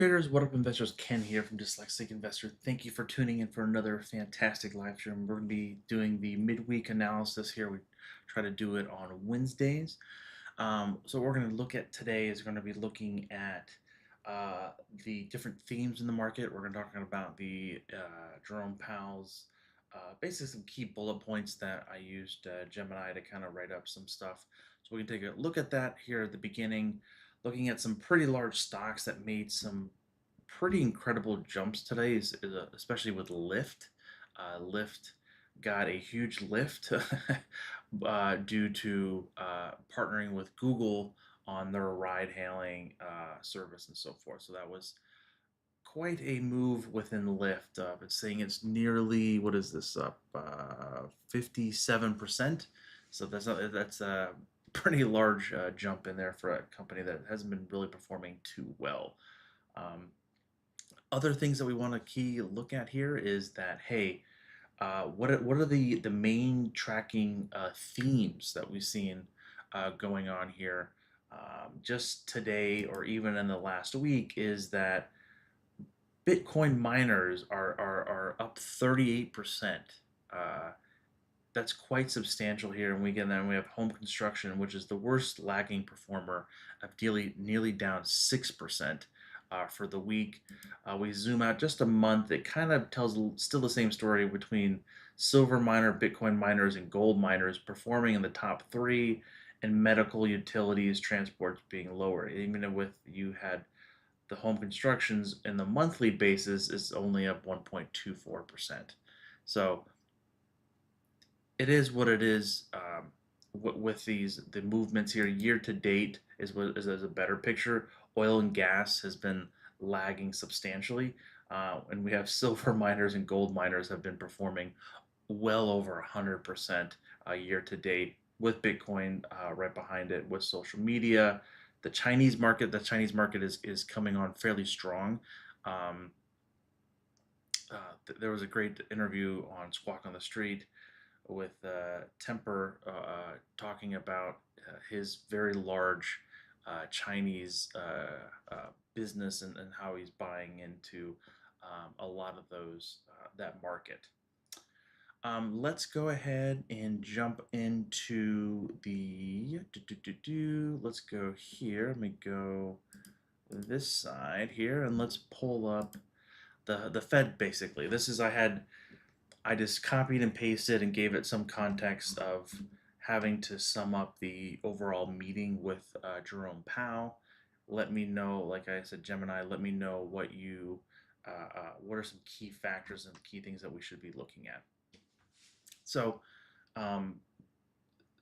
Traders, what up, investors? Ken here from Dyslexic Investor. Thank you for tuning in for another fantastic live stream. We're going to be doing the midweek analysis here. We try to do it on Wednesdays. So what we're going to look at today is going to be looking at the different themes in the market. We're going to talk about the Jerome Powell's basically some key bullet points that I used Gemini to kind of write up some stuff. So we can take a look at that here at the beginning, looking at some pretty large stocks that made some pretty incredible jumps today, especially with Lyft. Lyft got a huge lift due to partnering with Google on their ride-hailing service and so forth. So that was quite a move within Lyft. It's saying it's nearly, what is this, up 57%. So that's a pretty large jump in there for a company that hasn't been really performing too well. Other things that we want to key look at here is that, hey, what are the main tracking themes that we've seen going on here just today or even in the last week is that Bitcoin miners are up 38%. That's quite substantial here. And then we have home construction, which is the worst lagging performer of nearly down 6% for the week. We zoom out just a month. It kind of tells still the same story between silver miner, Bitcoin miners, and gold miners performing in the top three, and medical utilities, transports being lower. Even with you had the home constructions in the monthly basis is only up 1.24%. So it is what it is. With the movements here, year to date is a better picture. Oil and gas has been lagging substantially, and we have silver miners and gold miners have been performing well over 100% year to date, with Bitcoin right behind it, with social media. The Chinese market is coming on fairly strong. Um, there was a great interview on Squawk on the Street with Temper talking about his very large Chinese business and how he's buying into a lot of that market. Let's go ahead and jump into let's go here. Let me go this side here and let's pull up the Fed basically. I just copied and pasted and gave it some context of having to sum up the overall meeting with Jerome Powell. Let me know, like I said, Gemini, let me know what are some key factors and key things that we should be looking at. So um,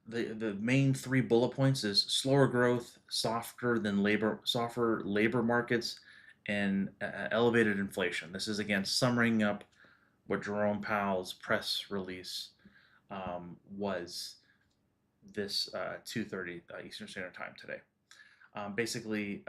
the main three bullet points is slower growth, softer labor markets, and elevated inflation. This is again summing up what Jerome Powell's press release was this 2:30 Eastern Standard Time today. Basically,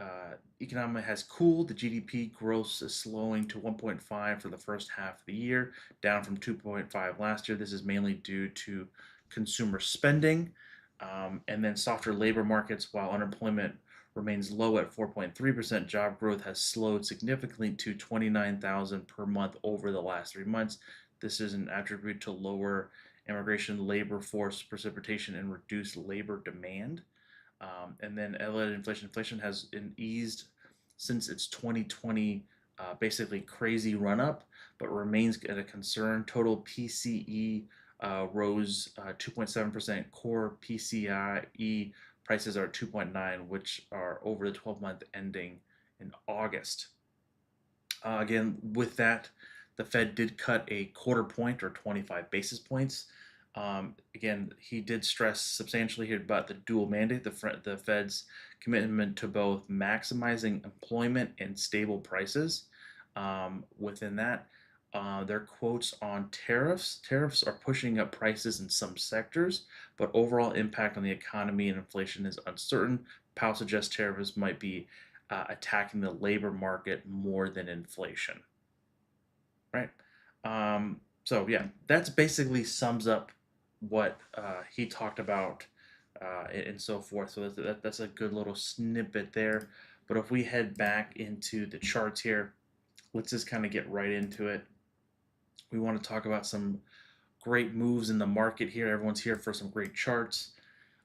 economy has cooled. The GDP growth is slowing to 1.5 for the first half of the year, down from 2.5 last year. This is mainly due to consumer spending, and then softer labor markets. While unemployment remains low at 4.3%, job growth has slowed significantly to 29,000 per month over the last 3 months. This is an attribute to lower immigration, labor force precipitation, and reduced labor demand. And then elevated inflation. Inflation has eased since its 2020 basically crazy run up, but remains at a concern. Total PCE rose 2.7%. Core PCIe prices are 2.9, which are over the 12-month ending in August. Again, with that, the Fed did cut a quarter point or 25 basis points. Again, he did stress substantially here about the dual mandate, the Fed's commitment to both maximizing employment and stable prices. Within that, their quotes on tariffs. Tariffs are pushing up prices in some sectors, but overall impact on the economy and inflation is uncertain. Powell suggests tariffs might be attacking the labor market more than inflation. Right? So yeah, that's basically sums up what he talked about and so forth. So that's a good little snippet there. But if we head back into the charts here, let's just kind of get right into it. We want to talk about some great moves in the market here. Everyone's here for some great charts.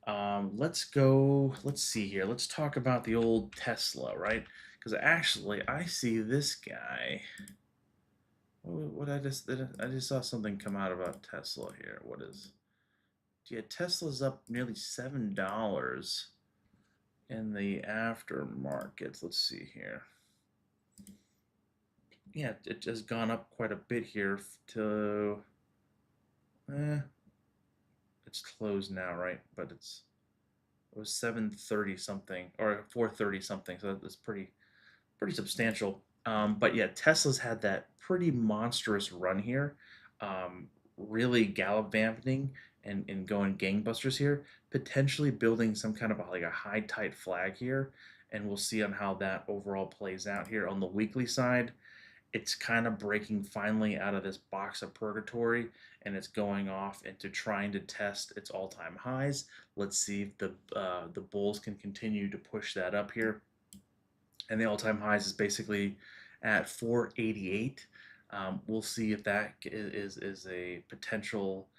Let's go. Let's see here. Let's talk about the old Tesla, right? Because actually, I see this guy. What I just saw something come out about Tesla here. What is? Yeah, Tesla's up nearly $7 in the aftermarket. Let's see here. Yeah, it has gone up quite a bit here to. Eh, it's closed now, right? But it was 730 something or 430 something, so that's pretty substantial. But yeah, Tesla's had that pretty monstrous run here, really gallivanting and going gangbusters here, potentially building some kind of like a high tide flag here, and we'll see on how that overall plays out here on the weekly side. It's kind of breaking finally out of this box of purgatory, and it's going off into trying to test its all-time highs. Let's see if the bulls can continue to push that up here. And the all-time highs is basically at 488. We'll see if that is a potential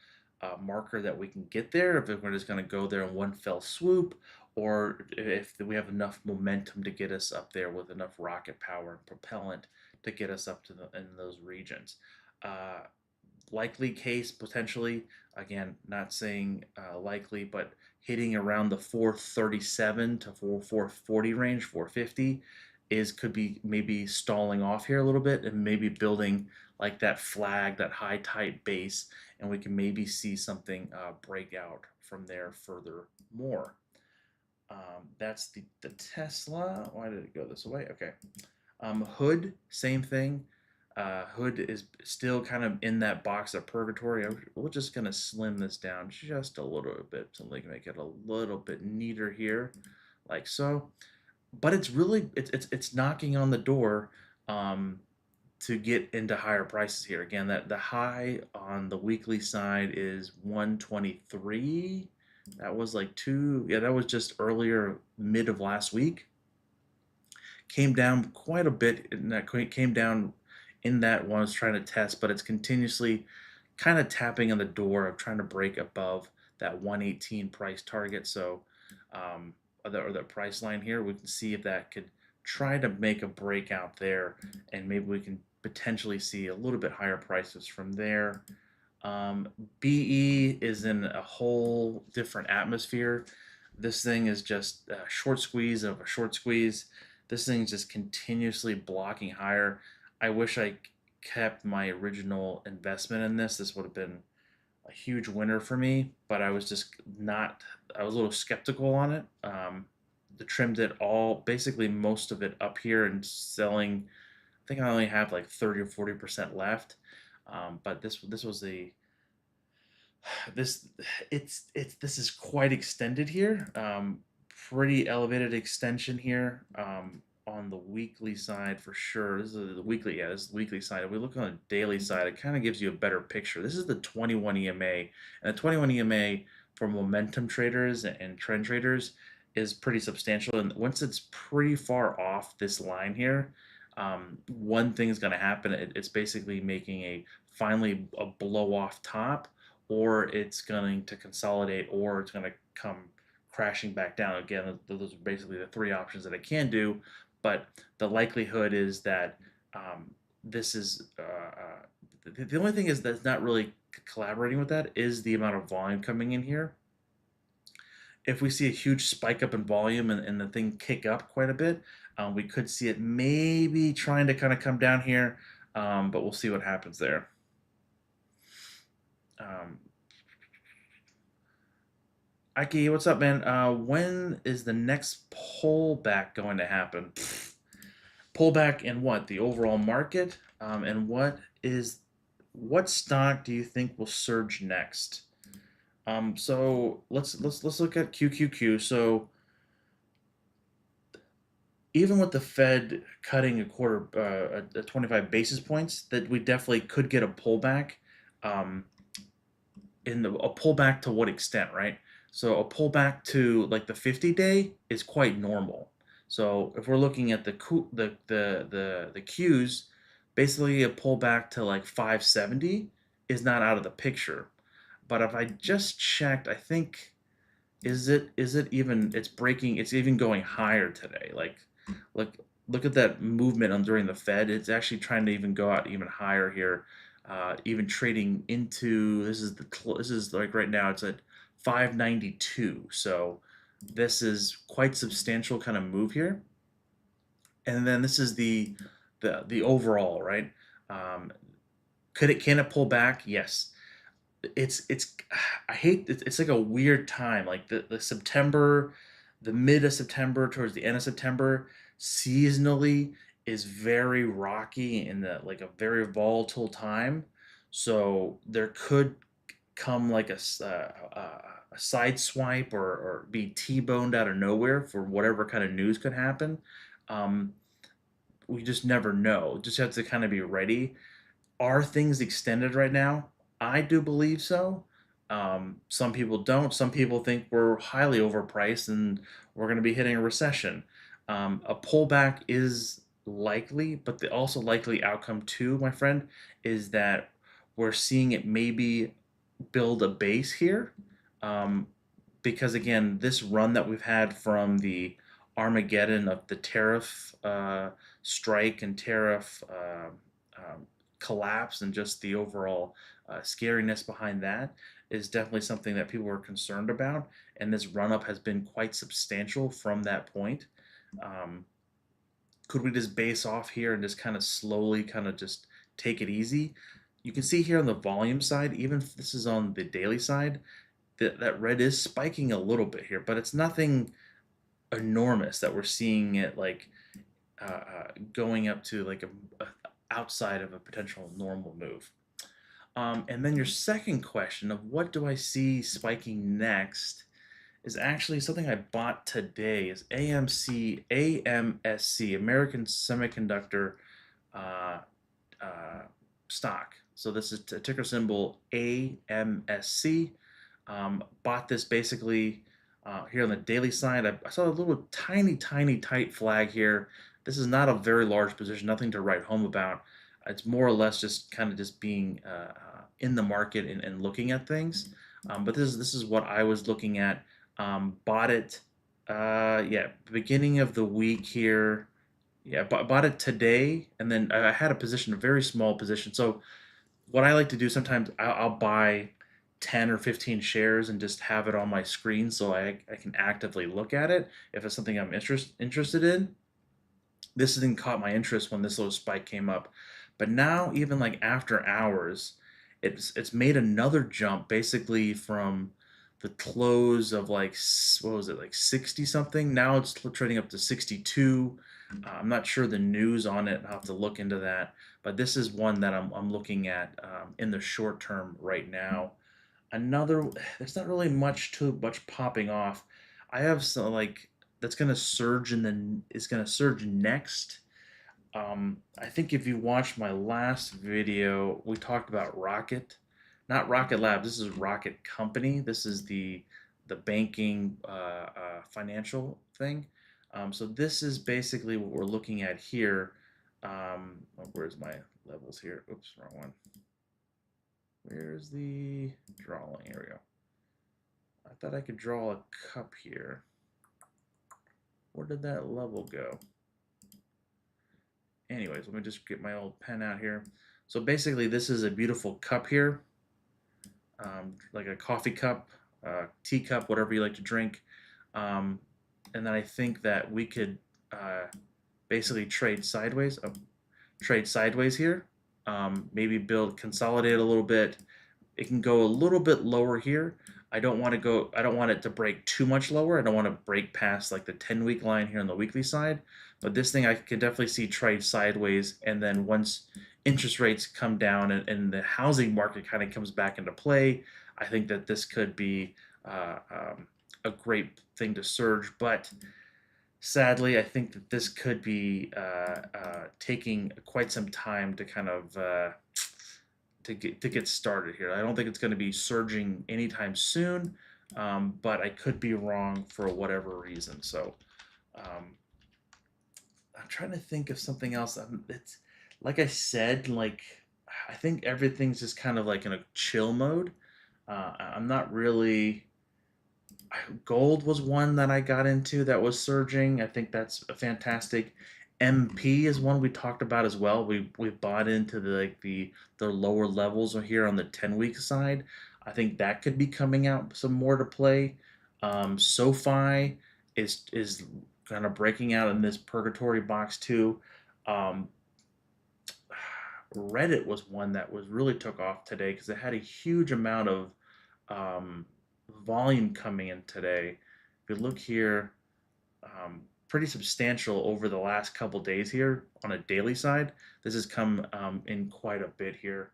marker that we can get there, if we're just going to go there in one fell swoop, or if we have enough momentum to get us up there with enough rocket power and propellant to get us up to in those regions. Uh, Likely case potentially, again, not saying likely, but hitting around the 437 to 440 range, 450 could be maybe stalling off here a little bit and maybe building like that flag, that high tight base, and we can maybe see something break out from there further more. That's the Tesla. Why did it go this way? Okay. Hood, same thing. Hood is still kind of in that box of purgatory. We're just going to slim this down just a little bit to make it a little bit neater here, like so. But it's really it's knocking on the door to get into higher prices here. Again, that the high on the weekly side is 123. That was like yeah, that was just earlier mid of last week. Came down quite a bit, and that came down in that one I was trying to test, but it's continuously kind of tapping on the door of trying to break above that 118 price target. So, or the price line here, we can see if that could try to make a breakout there, and maybe we can potentially see a little bit higher prices from there. BE is in a whole different atmosphere. This thing is just a short squeeze of a short squeeze. This thing is just continuously blocking higher. I wish I kept my original investment in this. This would have been a huge winner for me, but I was just not, I was a little skeptical on it. The trimmed it all, basically most of it up here and selling. I think I only have like 30 or 40% left. But this was the this this is quite extended here. Pretty elevated extension here on the weekly side for sure. This is the weekly, yeah, this is the weekly side. If we look on the daily side, it kind of gives you a better picture. This is the 21 EMA, and the 21 EMA for momentum traders and trend traders is pretty substantial. And once it's pretty far off this line here, one thing is going to happen. It's basically making finally a blow off top, or it's going to consolidate, or it's going to come crashing back down. Again, those are basically the three options that it can do, but the likelihood is that this is the only thing is that's not really collaborating with that is the amount of volume coming in here. If we see a huge spike up in volume and the thing kick up quite a bit, we could see it maybe trying to kind of come down here, but we'll see what happens there. Ike, what's up, man? When is the next pullback going to happen? Pullback in what? The overall market? And what stock do you think will surge next? So let's look at QQQ. So even with the Fed cutting a 25 basis points, that we definitely could get a pullback. A pullback to what extent, right? So a pullback to like the 50-day is quite normal. So if we're looking at the Qs, basically a pullback to like 570 is not out of the picture. But if I just checked, I think is it even it's breaking, it's even going higher today. Like look at that movement on during the Fed. It's actually trying to even go out even higher here. Even trading into this is like right now it's at 592. So this is quite substantial kind of move here. And then this is the overall, right? Um, can it pull back? Yes. It's I hate it's like a weird time. Like the September, the mid of September towards the end of September, seasonally is very rocky in the like a very volatile time. So there could come like a side swipe or be T-boned out of nowhere for whatever kind of news could happen. Um, we just never know. Just have to kind of be ready. Are things extended right now? I do believe so. Some people don't. Some people think we're highly overpriced and we're going to be hitting a recession. A pullback is likely, but the also likely outcome too, my friend, is that we're seeing it maybe build a base here. Um, because again, this run that we've had from the Armageddon of the tariff strike and tariff collapse and just the overall scariness behind that is definitely something that people are concerned about. And this run up has been quite substantial from that point. Um, could we just base off here and just kind of slowly kind of just take it easy? You can see here on the volume side, even if this is on the daily side, that red is spiking a little bit here, but it's nothing enormous that we're seeing it like going up to like a outside of a potential normal move. And then your second question of what do I see spiking next is actually something I bought today is AMSC, American Semiconductor uh, uh, stock. So this is a ticker symbol AMSC. Bought this basically here on the daily side. I saw a little tiny tight flag here. This is not a very large position, nothing to write home about. It's more or less just kind of just being in the market and looking at things. But this is what I was looking at. Bought it, yeah, beginning of the week here. Yeah, bought it today, and then I had a position, a very small position. So what I like to do sometimes, I'll buy 10 or 15 shares and just have it on my screen so I can actively look at it if it's something I'm interested in. This thing caught my interest when this little spike came up. But now, even like after hours, it's made another jump basically from the close of like what was it like 60 something. Now it's trading up to 62. I'm not sure the news on it. I'll have to look into that. But this is one that I'm looking at in the short term right now. Another, there's not really too much popping off. I have some like that's gonna surge and then is gonna surge next. I think if you watched my last video, we talked about Rocket, not Rocket Lab. This is Rocket Company. This is the banking financial thing. So this is basically what we're looking at here. Where's my levels here? Oops, wrong one. Where's the drawing? Here we go. I thought I could draw a cup here. Where did that level go? Anyways, let me just get my old pen out here. So basically, this is a beautiful cup here, like a coffee cup, tea cup, whatever you like to drink. Um, and then I think that we could basically trade sideways. Trade sideways here. Maybe consolidate a little bit. It can go a little bit lower here. I don't want it to break too much lower. I don't want to break past like the 10-week line here on the weekly side. But this thing I can definitely see trade sideways. And then once interest rates come down and the housing market kind of comes back into play, I think that this could be a great thing to surge. But sadly, I think that this could be taking quite some time to kind of to get started here. I don't think it's going to be surging anytime soon, but I could be wrong for whatever reason. So, um, I'm trying to think of something else. It's like I said, like I think everything's just kind of like in a chill mode. I'm not really. Gold was one that I got into that was surging. I think that's a fantastic. MP is one we talked about as well. We bought into the lower levels here on the 10-week side. I think that could be coming out some more to play. SoFi is kind of breaking out in this purgatory box too. Um, Reddit was one that was really took off today because it had a huge amount of um, volume coming in today. If you look here, pretty substantial over the last couple days here on a daily side. This has come in quite a bit here.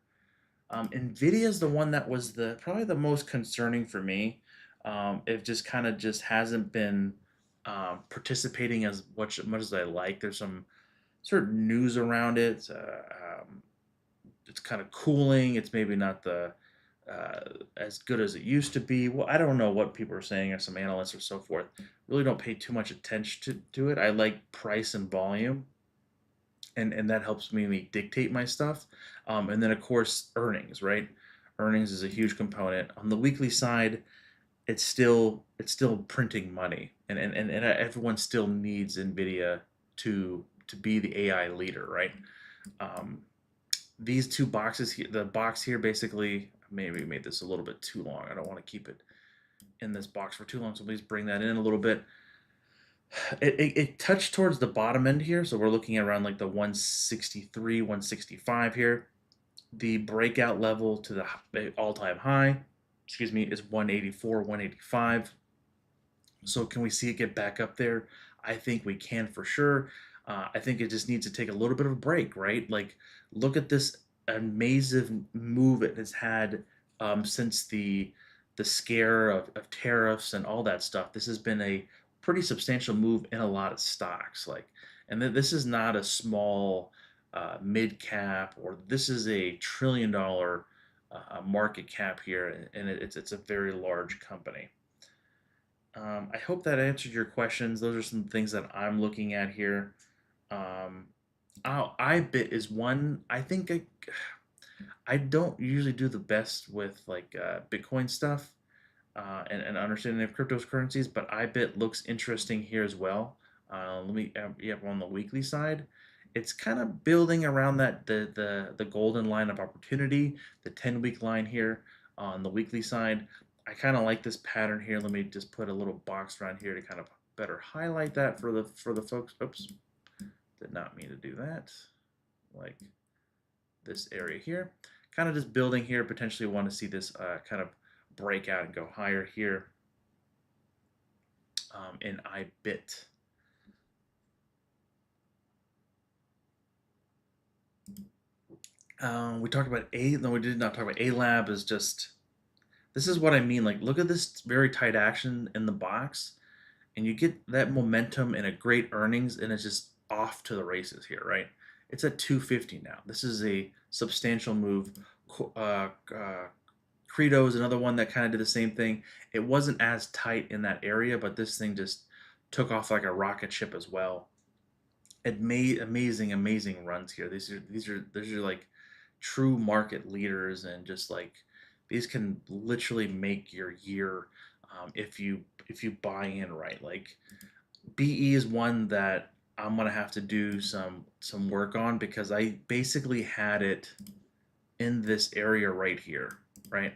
Nvidia is the one that was the probably the most concerning for me. It just kind of just hasn't been participating as much as I like. There's some certain news around it. It's kind of cooling. It's maybe not the uh, as good as it used to be. Well, I don't know what people are saying, or some analysts or so forth. Really don't pay too much attention to it. I like price and volume, and that helps me dictate my stuff. And then of course earnings, right? Earnings is a huge component. On the weekly side, it's still printing money, and everyone still needs Nvidia to be the AI leader, right? Um, these two boxes here, the box here basically, maybe made this a little bit too long. I don't want to keep it in this box for too long, so please bring that in a little bit. It touched towards the bottom end here, so we're looking at around like the 163, 165 here. The breakout level to the all-time high, excuse me, is 184, 185. So can we see it get back up there? I think we can for sure. I think it just needs to take a little bit of a break, right? Like, look at this amazing move it has had since the scare of tariffs and all that stuff. This has been a pretty substantial move in a lot of stocks. Like, and this is not a small mid cap, or this is a $1 trillion market cap here, and it's a very large company. I hope that answered your questions. Those are some things that I'm looking at here. Um, iBit is one. I don't usually do the best with like Bitcoin stuff and understanding of cryptocurrencies, but iBit looks interesting here as well. Let me yep, on the weekly side, it's kind of building around that the golden line of opportunity, the 10-week line here on the weekly side. I kind of like this pattern here. Let me just put a little box around here to kind of better highlight that for the folks. Oops, did not mean to do that. Like this area here, kind of just building here. Potentially want to see this kind of break out and go higher here in iBit. We talked about A. No, we did not talk about A Lab. Is just this is what I mean. Like, look at this very tight action in the box, and you get that momentum and a great earnings, and it's just off to the races here, right? It's at 250 now. This is a substantial move. Credo is another one that kind of did the same thing. It wasn't as tight in that area, but this thing just took off like a rocket ship as well. It made amazing runs here. These are like true market leaders, and just like these can literally make your year if you buy in right. Like BE is one that I'm gonna have to do some work on, because I basically had it in this area right here, right?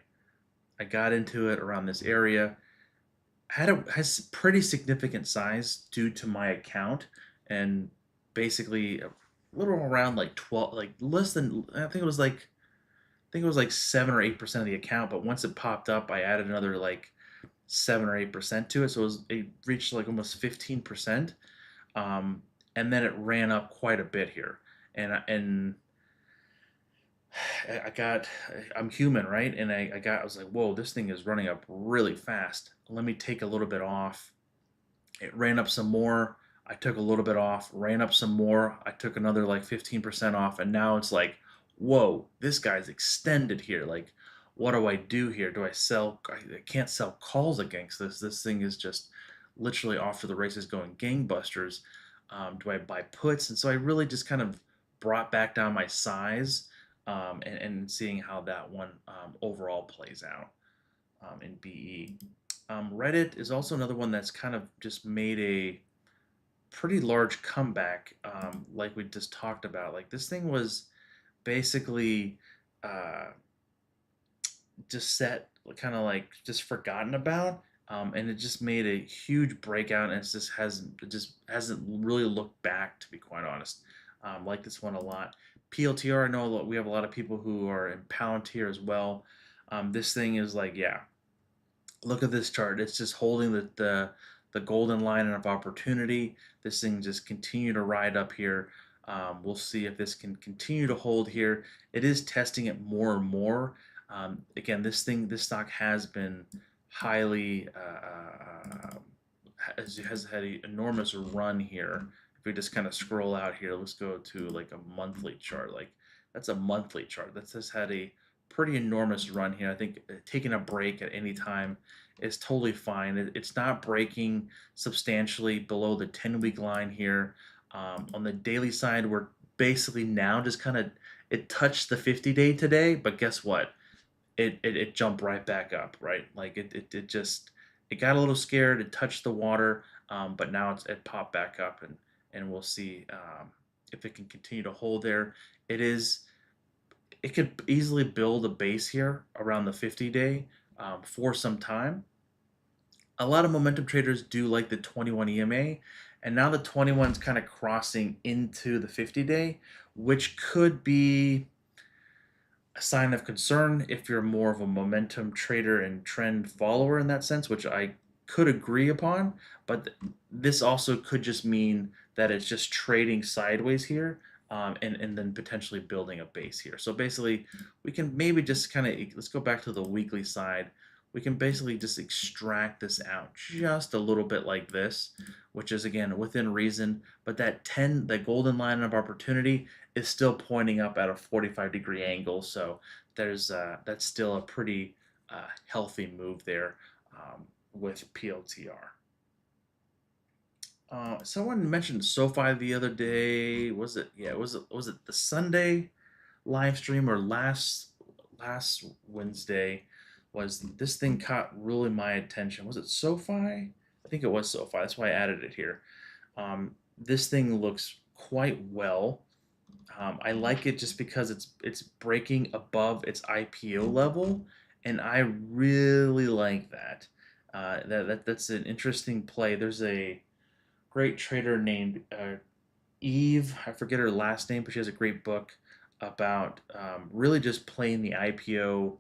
I got into it around this area. Has pretty significant size due to my account, and basically a little around like 12, like less than, I think it was like 7 or 8% of the account. But once it popped up, I added another like 7 or 8% to it, so it reached like almost 15%. Um, and then it ran up quite a bit here, and I got, I'm human, right? And I was like, whoa, this thing is running up really fast. Let me take a little bit off. It ran up some more. I took a little bit off, ran up some more. I took another like 15% off. And now it's like, whoa, this guy's extended here. Like, what do I do here? Do I sell? I can't sell calls against this. This thing is just literally off to the races, going gangbusters. Do I buy puts? And so I really just kind of brought back down my size, and seeing how that one overall plays out in BE. Reddit is also another one that's kind of just made a pretty large comeback, like we just talked about. Like this thing was basically uh, just set, kind of like just forgotten about, and it just made a huge breakout, and it just hasn't really looked back, to be quite honest. Like this one a lot. PLTR, I know we have a lot of people who are in Palantir as well. This thing is like, yeah, look at this chart. It's just holding the golden line of opportunity. This thing just continue to ride up here. We'll see if this can continue to hold here. It is testing it more and more. Again, this stock has been highly has had an enormous run here. If we just kind of scroll out here, let's go to like a monthly chart. Like that's a monthly chart. That's just had a pretty enormous run here. I think taking a break at any time is totally fine. It's not breaking substantially below the 10-week line here. On the daily side, we're basically now just kind of, it touched the 50-day today, but guess what? It jumped right back up, right? Like it just, it got a little scared. It touched the water, but now it popped back up, and we'll see if it can continue to hold there. It is, it could easily build a base here around the 50-day for some time. A lot of momentum traders do like the 21 EMA, and now the 21 is kind of crossing into the 50-day, which could be a sign of concern if you're more of a momentum trader and trend follower in that sense, which I could agree upon. But this also could just mean that it's just trading sideways here, and then potentially building a base here. So basically, we can maybe just kind of, let's go back to the weekly side. We can basically just extract this out just a little bit like this, which is again within reason. But that golden line of opportunity is still pointing up at a 45-degree angle. So that's still a pretty healthy move there with PLTR. Someone mentioned SoFi the other day. Was it? Yeah, was it the Sunday live stream or last Wednesday? Was this thing caught really my attention? Was it SoFi? I think it was SoFi. That's why I added it here. This thing looks quite well. I like it just because it's breaking above its IPO level, and I really like that. That's an interesting play. There's a great trader named Eve. I forget her last name, but she has a great book about really just playing the IPO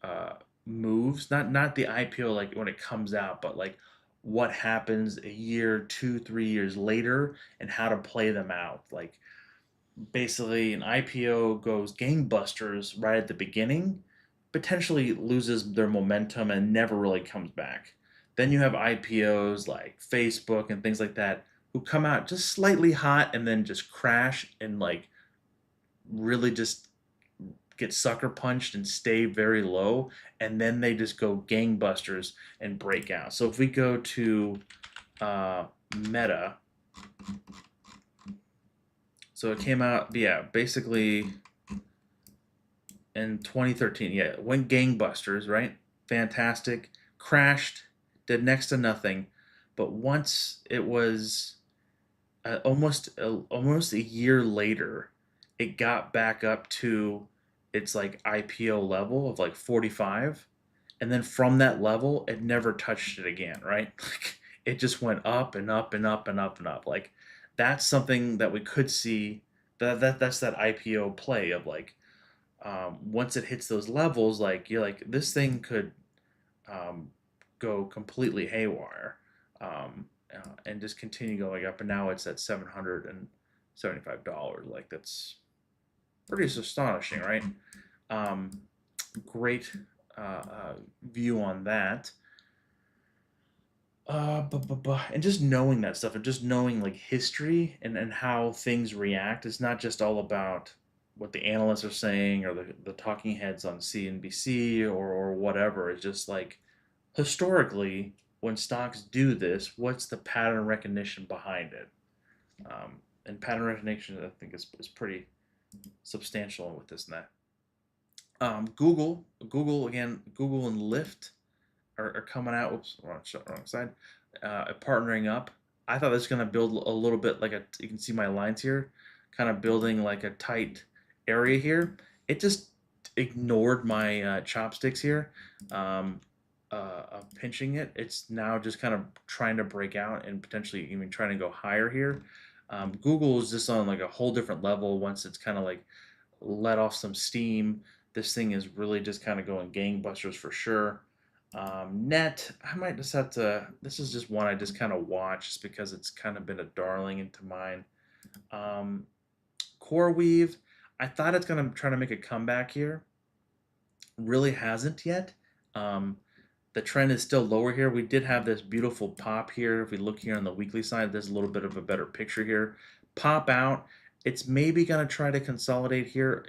uh, moves. Not the IPO like when it comes out, but like what happens a year, 2, 3 years later, and how to play them out. Like basically, an IPO goes gangbusters right at the beginning, potentially loses their momentum and never really comes back. Then you have IPOs like Facebook and things like that who come out just slightly hot and then just crash and like really just get sucker punched and stay very low, and then they just go gangbusters and break out. So if we go to Meta, so it came out, yeah, basically in 2013. Yeah, it went gangbusters, right? Fantastic. Crashed, did next to nothing. But once it was almost a year later, it got back up to its like IPO level of like 45, and then from that level, it never touched it again, right? Like it just went up and up and up and up and up. Like that's something that we could see. That's that IPO play of like once it hits those levels, like you're like this thing could um, go completely haywire, and just continue going up. And now it's at $775. Like that's pretty astonishing, right? Um, Great view on that. And just knowing that stuff, and just knowing like history and how things react, it's not just all about what the analysts are saying or the talking heads on CNBC or whatever. It's just like historically, when stocks do this, what's the pattern recognition behind it? And pattern recognition, I think, is pretty substantial with this and that. Google again, Google and Lyft are coming out. Whoops, wrong side. Partnering up. I thought this was gonna build a little bit like a. You can see my lines here, kind of building like a tight area here. It just ignored my chopsticks here. Um, Pinching it. It's now just kind of trying to break out and potentially even trying to go higher here. Google is just on like a whole different level once it's kind of like let off some steam. This thing is really just kind of going gangbusters for sure. Net, I might just have to. This is just one I just kind of watch just because it's kind of been a darling into mine. Um, Core Weave, I thought it's gonna try to make a comeback here. Really hasn't yet. Um, the trend is still lower here. We did have this beautiful pop here. If we look here on the weekly side, there's a little bit of a better picture here. Pop out. It's maybe gonna try to consolidate here.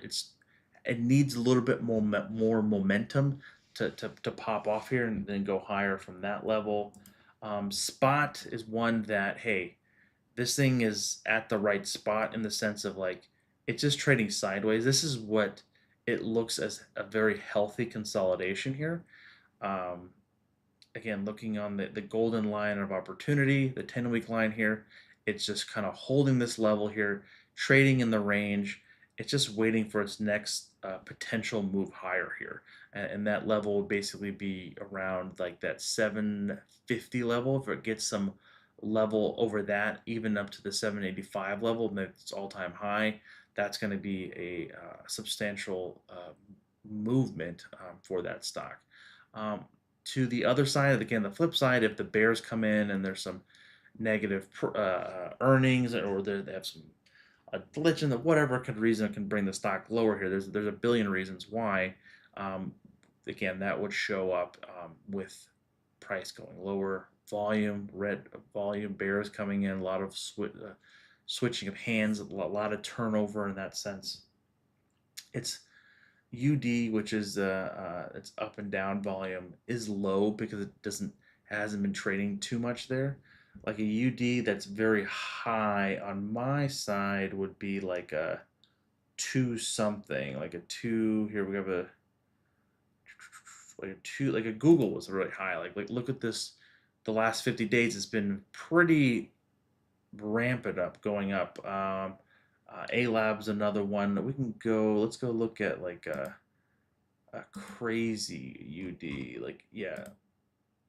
It needs a little bit more momentum to pop off here and then go higher from that level. Spot is one that, hey, this thing is at the right spot in the sense of like it's just trading sideways. This is what it looks as a very healthy consolidation here. Um, Again, looking on the golden line of opportunity, the 10-week line here, it's just kind of holding this level here, trading in the range. It's just waiting for its next potential move higher here. And that level would basically be around like that 750 level. If it gets some level over that, even up to the 785 level, and it's all-time high, that's going to be a substantial movement for that stock. Um, to the other side, again, the flip side, if the bears come in and there's some negative earnings or they have some a glitch in the whatever could reason can bring the stock lower here. There's a billion reasons why. Um, Again, that would show up with price going lower, volume, red volume, bears coming in, a lot of switching of hands, a lot of turnover in that sense. It's UD, which is its up and down volume, is low because it hasn't been trading too much there. Like a UD that's very high on my side would be like a two something, like a two. Here we have a like a two, like a Google was really high. Like look at this. The last 50 days, it's been pretty rampant up, going up. A Lab's another one. We can go. Let's go look at like a crazy UD. Like yeah,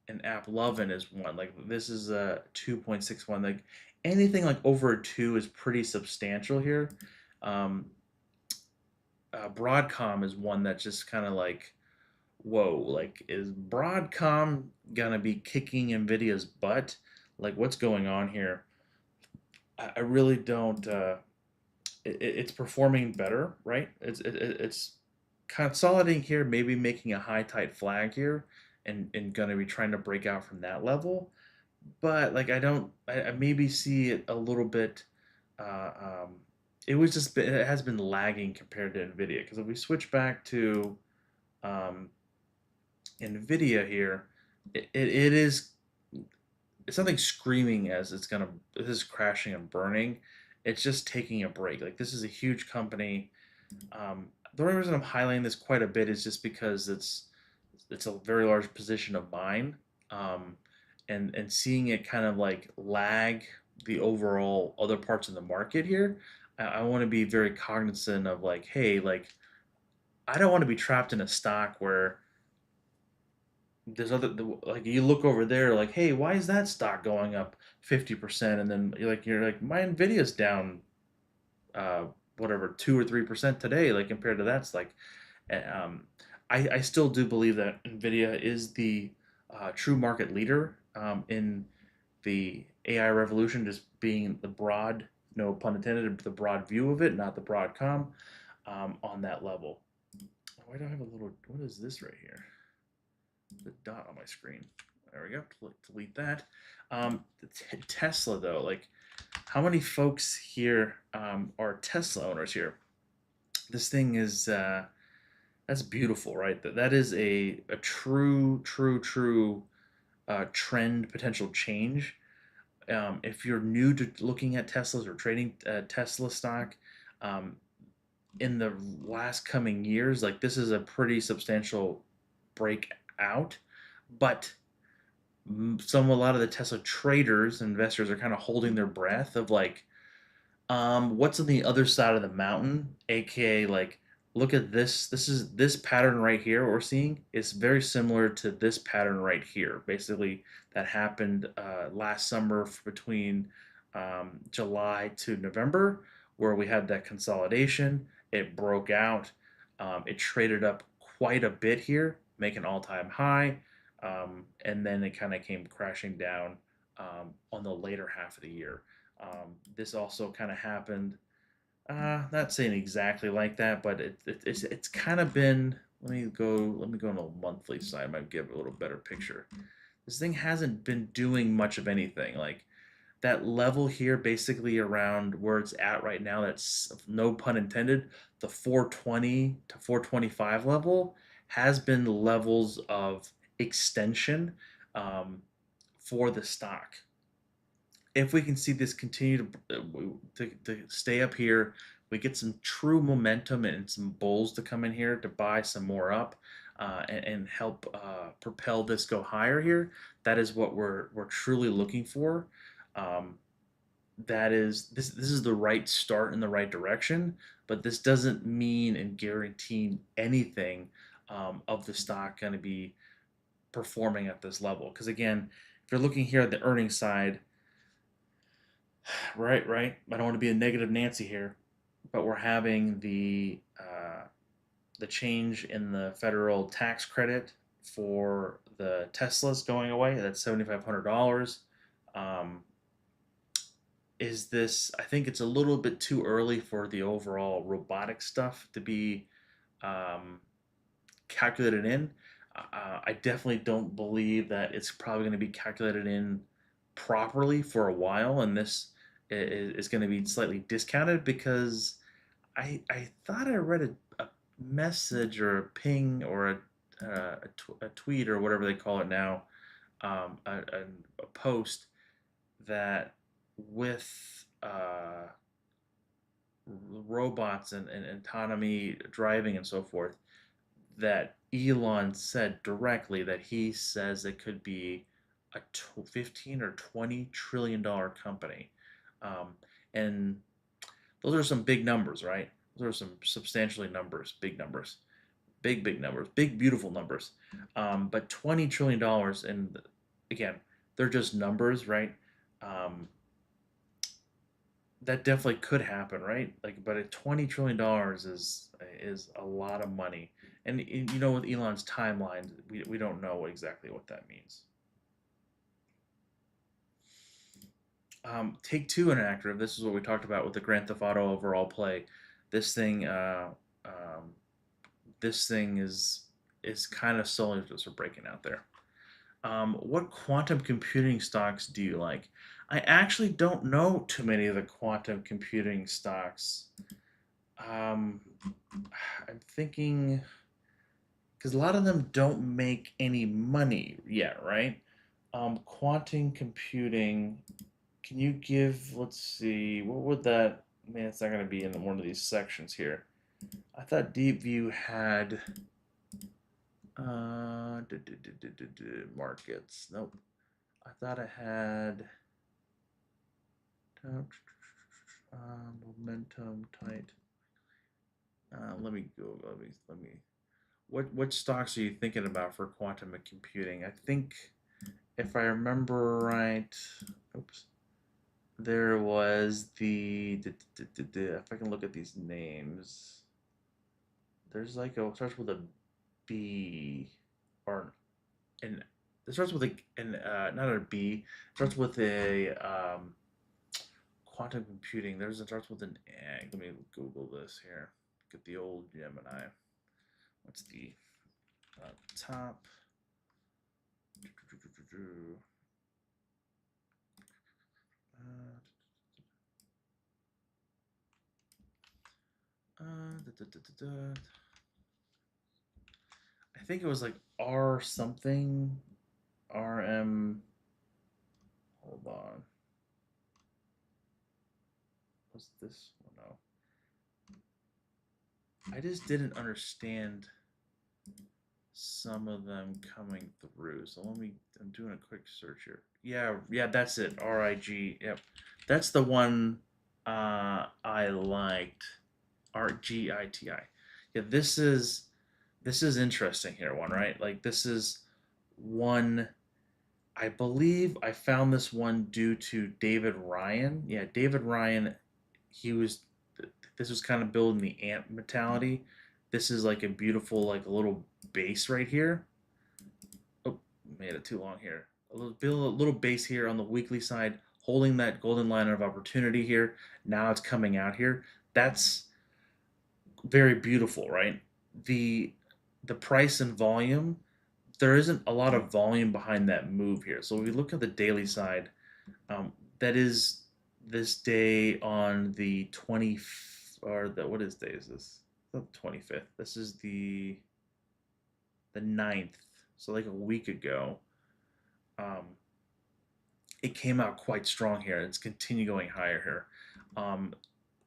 an app lovin is one. Like this is a 2.61. Like anything like over a two is pretty substantial here. Um, Broadcom is one that's just kind of like, whoa, like is Broadcom gonna be kicking Nvidia's butt? Like what's going on here? I really don't. It's performing better, right? It's consolidating here, maybe making a high tide flag here, and going to be trying to break out from that level. But like I don't, I maybe see it a little bit. Uh, um, it has been lagging compared to Nvidia because if we switch back to um, Nvidia here, it is it's nothing screaming as this is crashing and burning. It's just taking a break. Like this is a huge company. The only reason I'm highlighting this quite a bit is just because it's a very large position of mine, um, and seeing it kind of like lag the overall other parts of the market here. I want to be very cognizant of like, hey, like I don't want to be trapped in a stock where there's like you look over there like, hey, why is that stock going up 50%, and then you're like my Nvidia's down uh whatever 2 or 3% today, like compared to that's like um I still do believe that Nvidia is the true market leader in the AI revolution, just being the broad, no pun intended, the broad view of it, not the Broadcom on that level. Why do I have a little, what is this right here? The dot on my screen. There we go. Delete that. Tesla though, like how many folks here are Tesla owners here? This thing is that's beautiful, right? That is a true trend potential change. If you're new to looking at Teslas or trading Tesla stock, um, in the last coming years, like this is a pretty substantial breakout, but a lot of the Tesla traders, investors are kind of holding their breath of like, what's on the other side of the mountain, aka like, look at this. This pattern right here we're seeing is very similar to this pattern right here. Basically, that happened last summer between July to November, where we had that consolidation. It broke out. It traded up quite a bit here, make an all-time high, and then it kind of came crashing down on the later half of the year. This also kind of happened, not saying exactly like that, but it's kind of been. Let me go on a monthly side. Might give a little better picture. This thing hasn't been doing much of anything. Like that level here, basically around where it's at right now. That's no pun intended. The 420 to 425 level has been levels of extension um, for the stock. If we can see this continue to stay up here, we get some true momentum and some bulls to come in here to buy some more up and help propel this go higher here. That is what we're truly looking for. Um, that is this is the right start in the right direction, but this doesn't mean and guarantee anything of the stock going to be performing at this level. Because again, if you're looking here at the earnings side, right. I don't want to be a negative Nancy here, but we're having the change in the federal tax credit for the Teslas going away. That's $7,500. Um, is this? I think it's a little bit too early for the overall robotic stuff to be um, calculated in. I definitely don't believe that it's probably going to be calculated in properly for a while, and this is going to be slightly discounted because I thought I read a message or a ping or a tweet or whatever they call it now, a post that with robots and autonomy driving and so forth, that Elon said directly that he says it could be a 15 or 20 trillion dollar company. Um, and those are some big numbers, right? Those are some substantially numbers, big numbers, big numbers, big beautiful numbers. But $20 trillion, and again, they're just numbers, right? Um, that definitely could happen, right? Like, but at $20 trillion is a lot of money, and you know, with Elon's timeline, we don't know exactly what that means. Take Two Interactive. This is what we talked about with the Grand Theft Auto overall play. This thing, um, this thing is kind of slowly just breaking out there. What quantum computing stocks do you like? I actually don't know too many of the quantum computing stocks. Um, I'm thinking because a lot of them don't make any money yet, right? Quantum computing. Can you give? Let's see. What would that? Man, it's not going to be in one of these sections here. I thought DeepView had markets. Nope. I thought I had momentum tight. Let me go. Let me. What stocks are you thinking about for quantum computing? I think if I remember right, oops, there was if I can look at these names, there's like a starts with a B or an it starts with not a B, it starts with a quantum computing. There's it starts with an A. Let me Google this here. Get the old Gemini. What's the top? Uh, I think it was like R something. RM. Hold on. Was this one? No. I just didn't understand some of them coming through. So I'm doing a quick search here. Yeah, that's it. RIG. Yep. That's the one I liked. RGITI. Yeah, this is interesting here, one, right? Like this is one. I believe I found this one due to David Ryan. Yeah, David Ryan, he was this was kind of building the ant mentality. This is like a beautiful, like a little base right here. Oh, made it too long here. A little base here on the weekly side, holding that golden line of opportunity here. Now it's coming out here. That's very beautiful, right? The the price and volume, there isn't a lot of volume behind that move here. So if we look at the daily side, that is this day on the 20, or the, what is day is this? Not the 25th. This is the 9th. So like a week ago. Um, it came out quite strong here. It's continue going higher here. Um,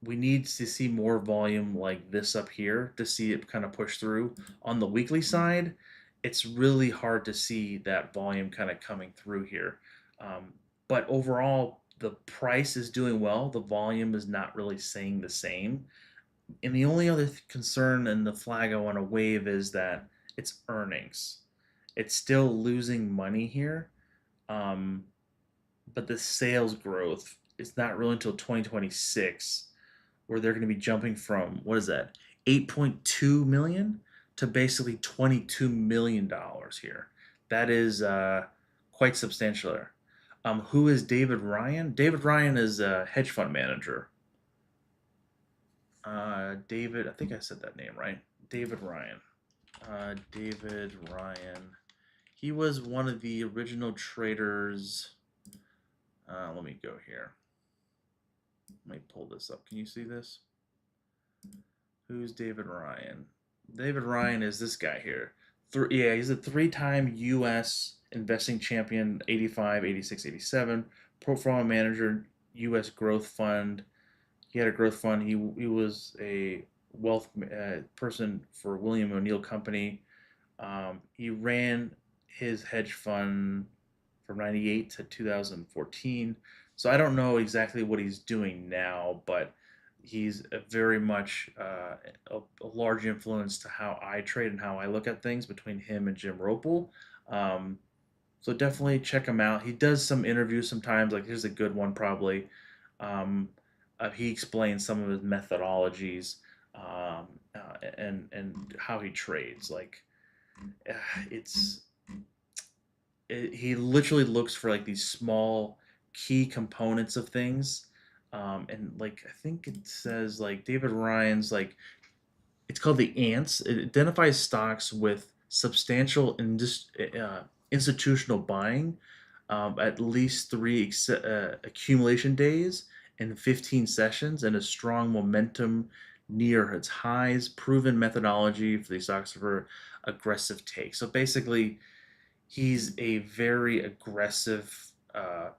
we need to see more volume like this up here to see it kind of push through. On the weekly side, it's really hard to see that volume kind of coming through here. Um, but overall, the price is doing well. The volume is not really saying the same. And the only other concern and the flag I want to wave is that it's earnings. It's still losing money here. Um, but the sales growth is not really until 2026, where they're going to be jumping from, what is that, 8.2 million to basically 22 million dollars here. That is quite substantial there. Who is David Ryan? David Ryan is a hedge fund manager. David, I think I said that name right. David Ryan. David Ryan. He was one of the original traders. Let me go here. Let me pull this up. Can you see this? Who's David Ryan? David Ryan is this guy here. Yeah, he's a three-time U.S. investing champion, 85, 86, 87. Portfolio manager, U.S. growth fund. He had a growth fund. He was a wealth person for William O'Neill Company. He ran his hedge fund from 98 to 2014. So I don't know exactly what he's doing now, but he's a very much a large influence to how I trade and how I look at things between him and Jim Ropel. Um, so definitely check him out. He does some interviews sometimes. Like here's a good one probably. Um, he explains some of his methodologies and how he trades. Like it's he literally looks for like these small key components of things. And like I think it says like David Ryan's like it's called the ants. It identifies stocks with substantial institutional buying, at least three accumulation days and 15 sessions, and a strong momentum near its highs. Proven methodology for these stocks for aggressive take. So basically, he's a very aggressive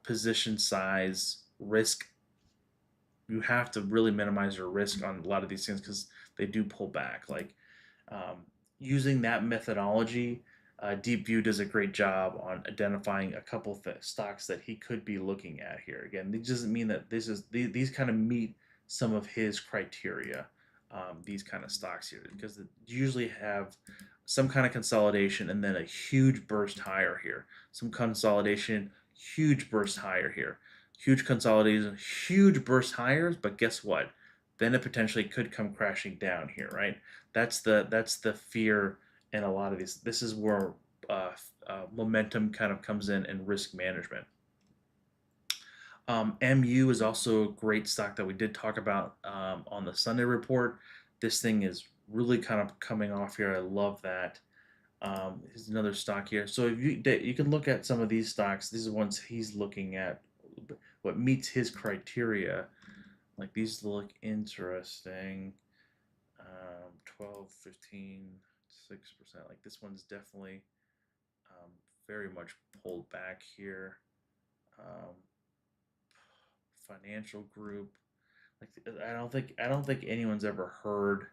position size risk. You have to really minimize your risk on a lot of these things because they do pull back. Like um, using that methodology, Deep View does a great job on identifying a couple stocks that he could be looking at here. Again, it doesn't mean that these kind of meet some of his criteria. These kind of stocks here because they usually have some kind of consolidation and then a huge burst higher here. Some consolidation, huge burst higher here. Huge consolidation, huge burst higher, but guess what? Then it potentially could come crashing down here, right? That's the fear in a lot of these. This is where momentum kind of comes in and risk management. MU is also a great stock that we did talk about on the Sunday report. This thing is really kind of coming off here. I love that. Here's another stock here. So if you can look at some of these stocks. These are ones he's looking at. What meets his criteria. Like these look interesting. 12, 15, 6%. Like this one's definitely very much pulled back here. Um, Financial group. Like I don't think anyone's ever heard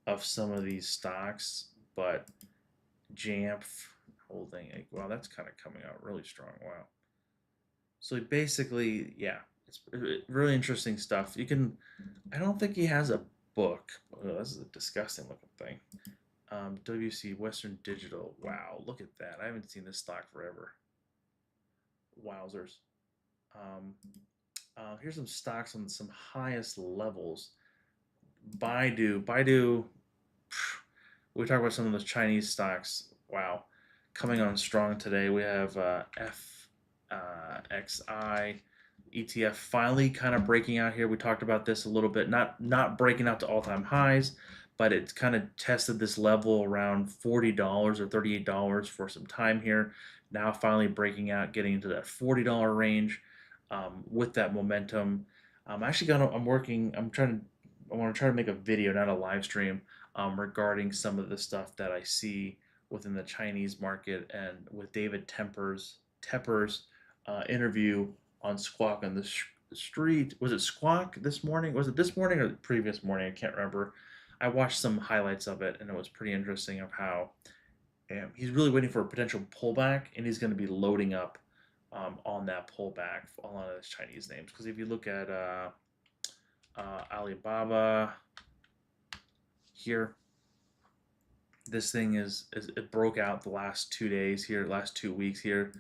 of some of these stocks, but Jamf holding. Like, wow, that's kind of coming out really strong. Wow. So basically, yeah, it's really interesting stuff. You can. I don't think he has a book. Oh, this is a disgusting looking thing. WC Western Digital. Wow, look at that. I haven't seen this stock forever. Wowzers. Um, here's some stocks on some highest levels. Baidu. We talk about some of those Chinese stocks. Wow, coming on strong today. We have FXI ETF finally kind of breaking out here. We talked about this a little bit. Not breaking out to all-time highs, but it's kind of tested this level around $40 or $38 for some time here. Now finally breaking out, getting into that $40 range with that momentum. I'm actually gonna. I'm working. I'm trying to. I want to try to make a video, not a live stream, regarding some of the stuff that I see within the Chinese market and with David Tepper's interview on Squawk on the Street. Was it Squawk this morning? Was it this morning or the previous morning? I can't remember. I watched some highlights of it, and it was pretty interesting of how he's really waiting for a potential pullback, and he's going to be loading up on that pullback on a lot of those Chinese names. Because if you look at Alibaba here, this thing is it broke out the last 2 days here, last 2 weeks here,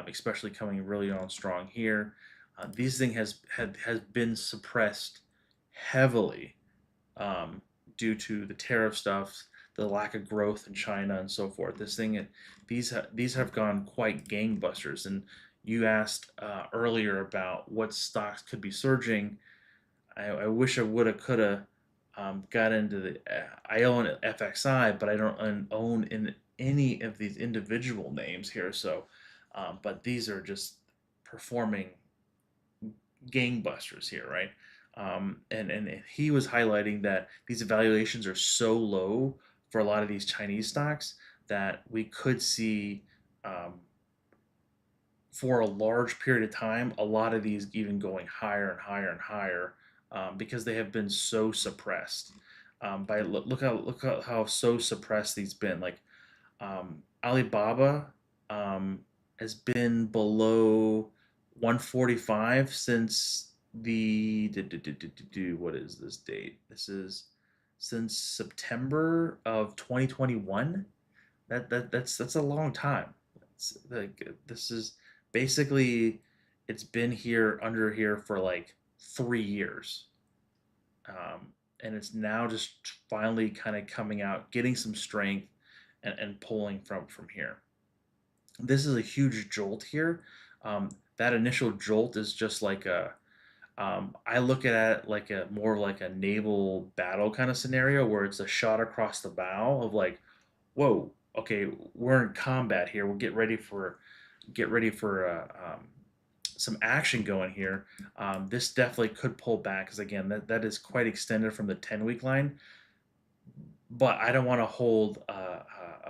especially coming really on strong here. These thing has been suppressed heavily um, due to the tariff stuff, the lack of growth in China, and so forth. These have gone quite gangbusters. And you asked earlier about what stocks could be surging. I wish I woulda coulda got into the. I own FXI, but I don't own in any of these individual names here. So, but these are just performing gangbusters here, right? And he was highlighting that these evaluations are so low for a lot of these Chinese stocks that we could see um, for a large period of time a lot of these even going higher and higher and higher because they have been so suppressed. By look how so suppressed these been. Like Alibaba has been below 145 since what is this date? This is since September of 2021. That's a long time. It's like this is basically it's been here under here for like 3 years, and it's now just finally kind of coming out, getting some strength, and pulling from here. This is a huge jolt here. That initial jolt is just like a I look at it like a more like a naval battle kind of scenario where it's a shot across the bow of like, whoa, okay, we're in combat here. We'll get ready for some action going here. This definitely could pull back because again, that is quite extended from the 10-week line. But I don't want to hold a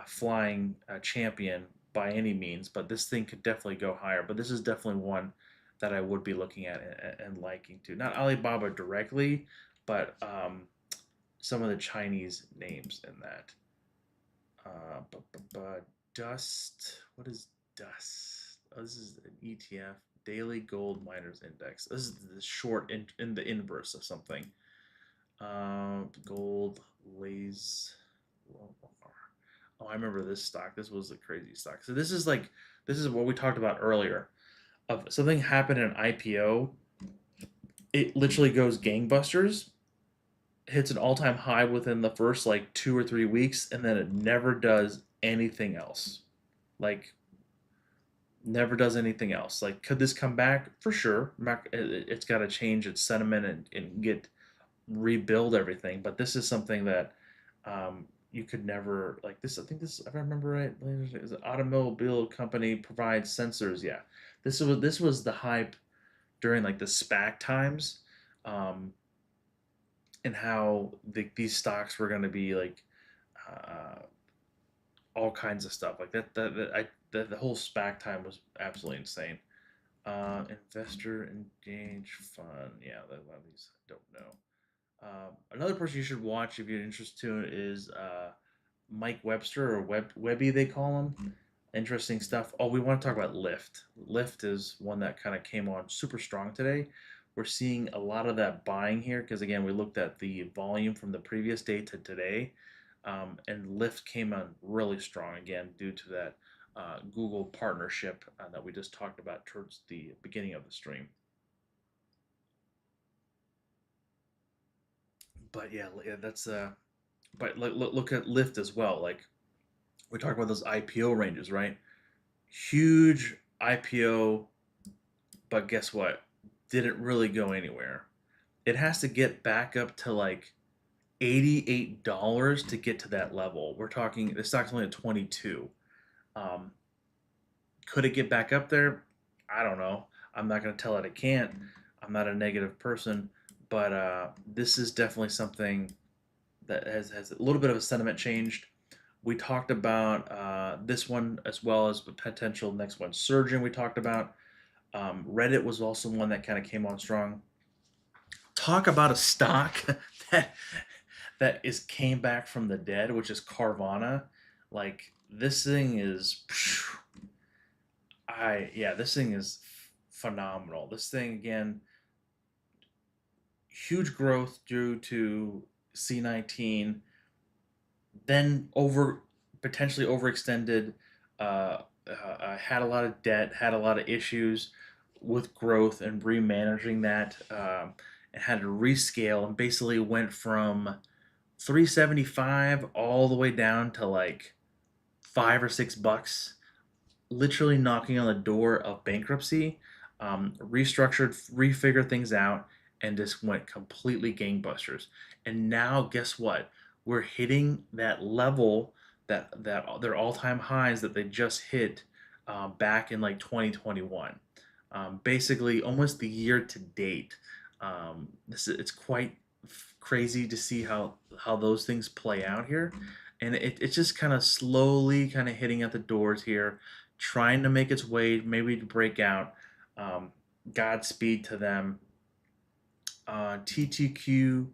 flying champion by any means. But this thing could definitely go higher. But this is definitely one that I would be looking at and liking to. Not Alibaba directly, but some of the Chinese names in that. Dust. What is Dust? Oh, this is an ETF. Daily Gold Miners Index. This is the short in the inverse of something. Gold lays. Oh, I remember this stock. This was a crazy stock. So this is what we talked about earlier. Of something happened in an IPO, it literally goes gangbusters, hits an all-time high within the first like 2 or 3 weeks, and then it never does anything else. Like never does anything else. Like could this come back? For sure. It's got to change its sentiment and get rebuild everything. But this is something that you could never like this. I think this, if I remember right, is an automobile company provides sensors. Yeah, this was the hype during like the SPAC times, um, and how these stocks were going to be like uh, all kinds of stuff like that. The whole SPAC time was absolutely insane. Investor Engage Fund. Yeah, a lot of these I don't know. Another person you should watch if you're interested to is Mike Webster or Webby they call him. Interesting stuff. Oh, we want to talk about Lyft. Lyft is one that kind of came on super strong today. We're seeing a lot of that buying here because again we looked at the volume from the previous day to today, and Lyft came on really strong again due to that Google partnership that we just talked about towards the beginning of the stream. But yeah, that's but look at Lyft as well. Like we talk about those IPO ranges, right? Huge IPO, but guess what? Didn't really go anywhere. It has to get back up to like $88 to get to that level. We're talking the stock's only at 22. Um, could it get back up there? I don't know. I'm not going to tell it it can't. I'm not a negative person, but this is definitely something that has a little bit of a sentiment changed. We talked about this one as well as the potential next one. Surgeon, we talked about. Reddit was also one that kind of came on strong. Talk about a stock that came back from the dead, which is Carvana. Like this thing is, this thing is phenomenal. This thing again, huge growth due to C19, then over potentially overextended, had a lot of debt, had a lot of issues with growth and remanaging that, and had to rescale and basically went from 375 all the way down to like $5 or $6, literally knocking on the door of bankruptcy. Restructured, refigured things out, and just went completely gangbusters. And now, guess what? We're hitting that level that their all-time highs that they just hit back in like 2021. Basically, almost the year to date. It's quite crazy to see how those things play out here, and it's just kind of slowly kind of hitting at the doors here, trying to make its way maybe to break out. Um, Godspeed to them. TTQ,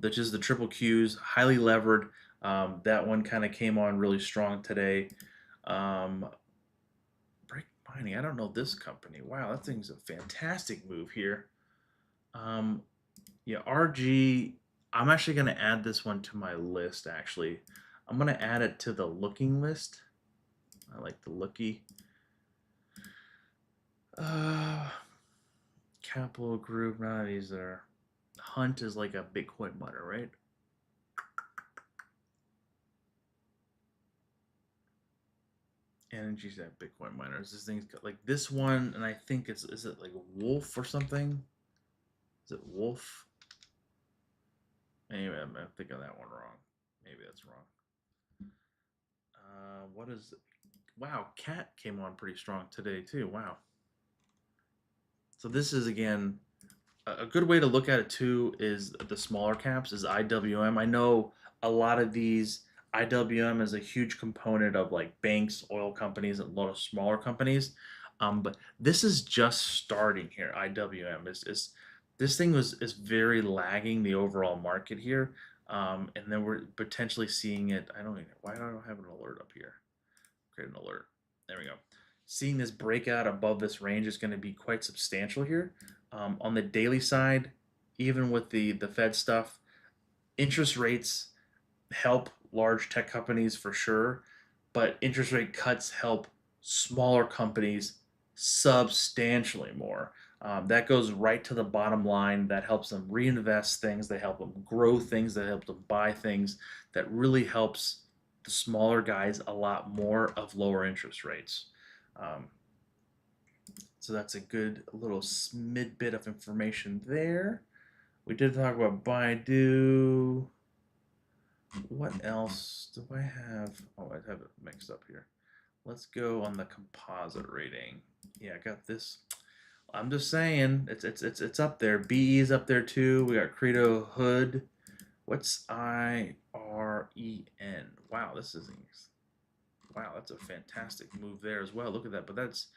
which is the triple Qs, highly levered. That one kind of came on really strong today. Um, Break Mining, I don't know this company. Wow, that thing's a fantastic move here. Um, yeah, RG, I'm actually going to add this one to my list, actually. I'm going to add it to the looking list. I like the looky. Uh, Capital Group, none of these are. Hunt is like a Bitcoin miner, right? Energy's that Bitcoin miners. This thing's got like this one, and I think is it like Wolf or something? Is it Wolf? Anyway, I'm thinking that one wrong. Maybe that's wrong. What is it? Wow, Cat came on pretty strong today too. Wow. So this is again a good way to look at it too is the smaller caps is IWM. I know a lot of these IWM is a huge component of like banks, oil companies, and a lot of smaller companies. But this is just starting here. IWM is this thing is very lagging the overall market here. And then we're potentially seeing it. I don't even why do I don't have an alert up here? Create an alert. There we go. Seeing this breakout above this range is going to be quite substantial here. On the daily side, even with the Fed stuff, interest rates help large tech companies for sure, but interest rate cuts help smaller companies substantially more. That goes right to the bottom line. That helps them reinvest things. They help them grow things. That help them buy things. That really helps the smaller guys a lot more of lower interest rates. Um, so that's a good little mid bit of information there. We did talk about Baidu. What else do I have? Oh, I have it mixed up here. Let's go on the composite rating. Yeah, I got this. I'm just saying, it's up there. BE is up there too. We got Credo Hood. What's IREN? Wow, this is wow. That's a fantastic move there as well. Look at that. But that's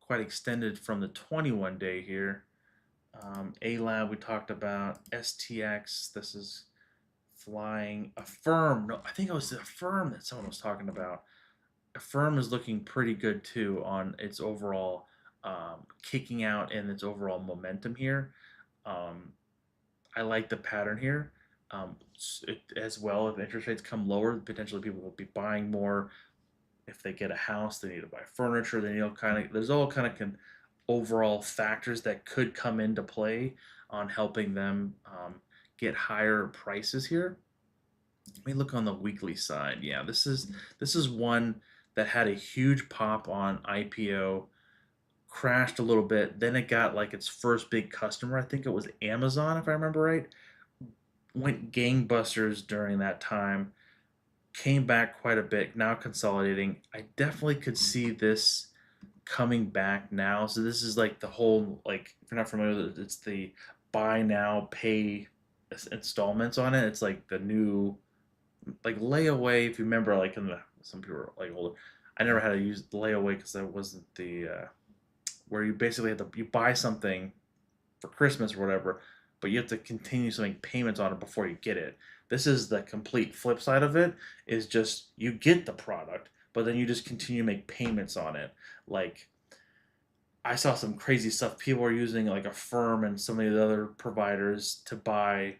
quite extended from the 21 day here. A-Lab we talked about. STX, this is flying. Affirm, no, I think it was the Affirm that someone was talking about. Affirm is looking pretty good too on its overall kicking out and its overall momentum here. Um, I like the pattern here. As well, if interest rates come lower, potentially people will be buying more. If they get a house, they need to buy furniture. They need kind of there's all kind of overall factors that could come into play on helping them get higher prices here. Let me look on the weekly side. Yeah, this is one that had a huge pop on IPO, crashed a little bit, then it got like its first big customer. I think it was Amazon, if I remember right. Went gangbusters during that time, came back quite a bit, now consolidating. I definitely could see this coming back now. So this is like the whole, like, if you're not familiar with it, it's the buy now, pay installments on it. It's like the new, like, layaway. If you remember, like, in the, some people are like older. I never had to use layaway because that wasn't the where you basically have to, you buy something for Christmas or whatever, but you have to continue to make payments on it before you get it. This is the complete flip side of it. Is just you get the product, but then you just continue to make payments on it. Like, I saw some crazy stuff. People are using like Affirm and some of the other providers to buy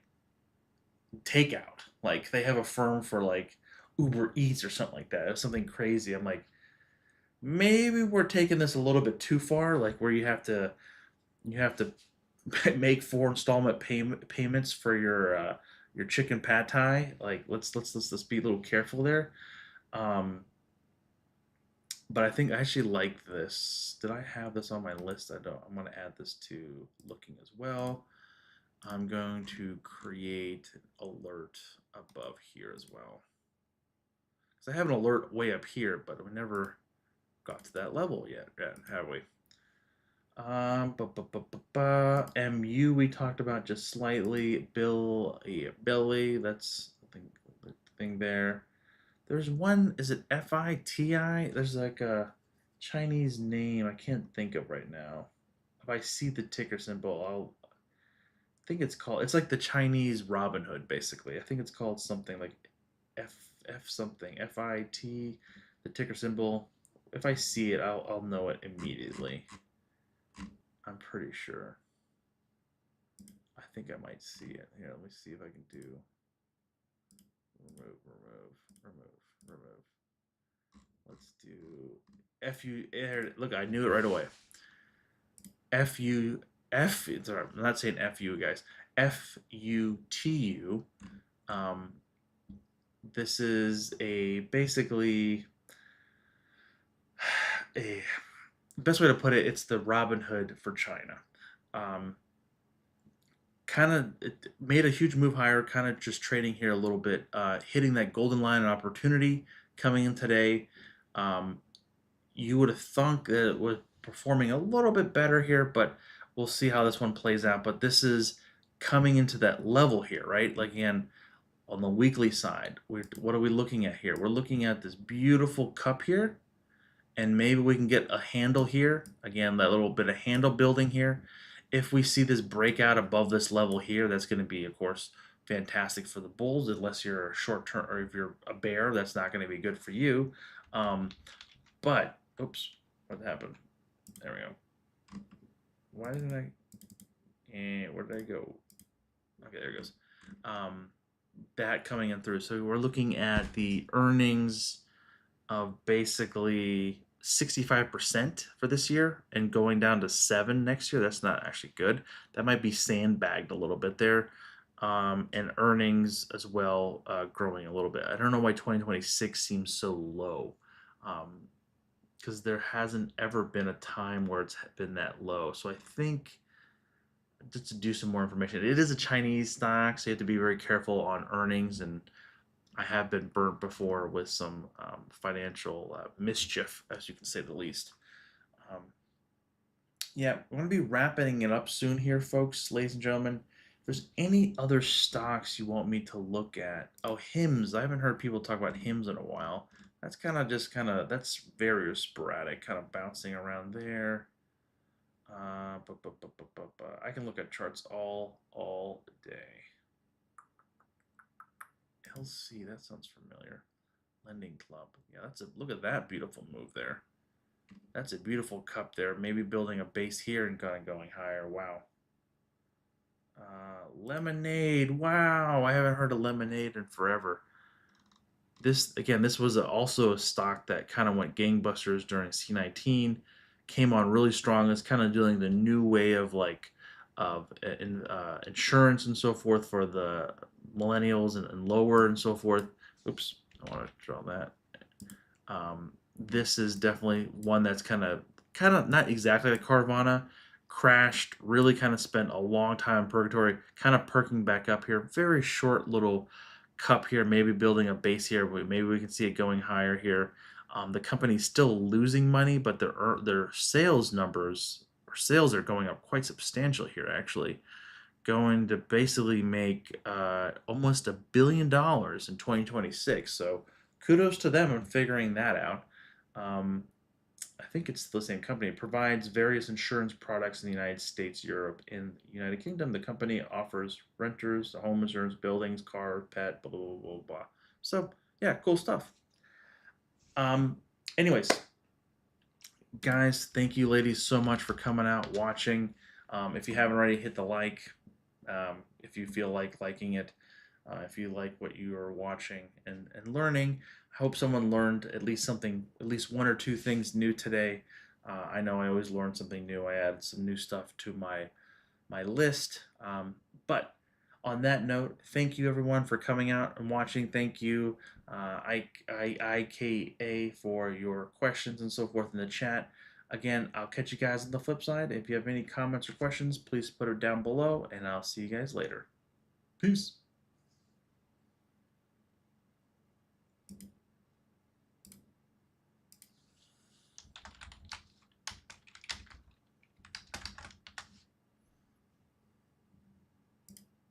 takeout. Like, they have Affirm for like Uber Eats or something like that. It was something crazy. I'm like, maybe we're taking this a little bit too far. Like, where you have to make four installment payments for your chicken pad thai. Like, let's be a little careful there. Um, but I think I actually like this. Did I have this on my list? I don't. I'm going to add this to looking as well. I'm going to create an alert above here as well. Because I have an alert way up here, but we never got to that level yet, have we? MU we talked about just slightly. Billy, that's the thing there. There's one, is it FITI? There's like a Chinese name I can't think of right now. If I see the ticker symbol, I'll think it's called, it's like the Chinese Robin Hood basically. I think it's called something like F something, FIT, the ticker symbol. If I see it, I'll know it immediately. I'm pretty sure. I think I might see it. Here, let me see if I can do remove. Let's do FU. Look, I knew it right away. FU. Sorry, I'm not saying FU, guys. FUTU. This is a basically a best way to put it. It's the Robin Hood for China. Kind of made a huge move higher, kind of just trading here a little bit, hitting that golden line of opportunity coming in today. You would have thunk that it was performing a little bit better here, but we'll see how this one plays out. But this is coming into that level here, right? Like, again, on the weekly side, what are we looking at here? We're looking at this beautiful cup here, and maybe we can get a handle here. Again, that little bit of handle building here. If we see this breakout above this level here, that's going to be, of course, fantastic for the bulls. Unless you're a short term, or if you're a bear, that's not going to be good for you. But oops, what happened? There we go. Why did I? And where did I go? Okay, there it goes. That coming in through. So we're looking at the earnings of basically 65% for this year and going down to 7 next year. That's not actually good. That might be sandbagged a little bit there. And earnings as well, growing a little bit. I don't know why 2026 seems so low, because there hasn't ever been a time where it's been that low. So I think, just to do some more information, it is a Chinese stock, so you have to be very careful on earnings, and I have been burnt before with some financial mischief, as you can say the least. Um, yeah, we're going to be wrapping it up soon here, folks, ladies and gentlemen. If there's any other stocks you want me to look at, oh, HIMS. I haven't heard people talk about HIMS in a while. That's kind of that's very sporadic, kind of bouncing around there. I can look at charts all day. LC, that sounds familiar. Lending Club. Yeah, that's a look at that beautiful move there. That's a beautiful cup there. Maybe building a base here and kind of going higher. Wow. Lemonade. Wow, I haven't heard of lemonade in forever. This again, this was also a stock that kind of went gangbusters during C19, came on really strong. It's kind of doing the new way of like of insurance and so forth for the millennials and lower and so forth. Oops, I want to draw that. This is definitely one that's kind of not exactly like Carvana. Crashed, really kind of spent a long time in purgatory, kind of perking back up here. Very short little cup here, maybe building a base here. Maybe we can see it going higher here. The company's still losing money, but their sales numbers or sales are going up quite substantially here. Actually, going to basically make almost $1 billion in 2026. So kudos to them on figuring that out. Um, I think it's the same company. It provides various insurance products in the United States, Europe, and United Kingdom. The company offers renters, home insurance, buildings, car, pet, blah, blah, blah, blah, blah. So, yeah, cool stuff. Um, anyways, guys, thank you, ladies, so much for coming out, watching. If you haven't already, hit the like. If you feel like liking it, if you like what you are watching and learning. I hope someone learned at least something, at least one or two things new today. I know I always learn something new. I add some new stuff to my list. But on that note, thank you everyone for coming out and watching. Thank you, IKA, for your questions and so forth in the chat. Again, I'll catch you guys on the flip side. If you have any comments or questions, please put it down below, and I'll see you guys later. Peace.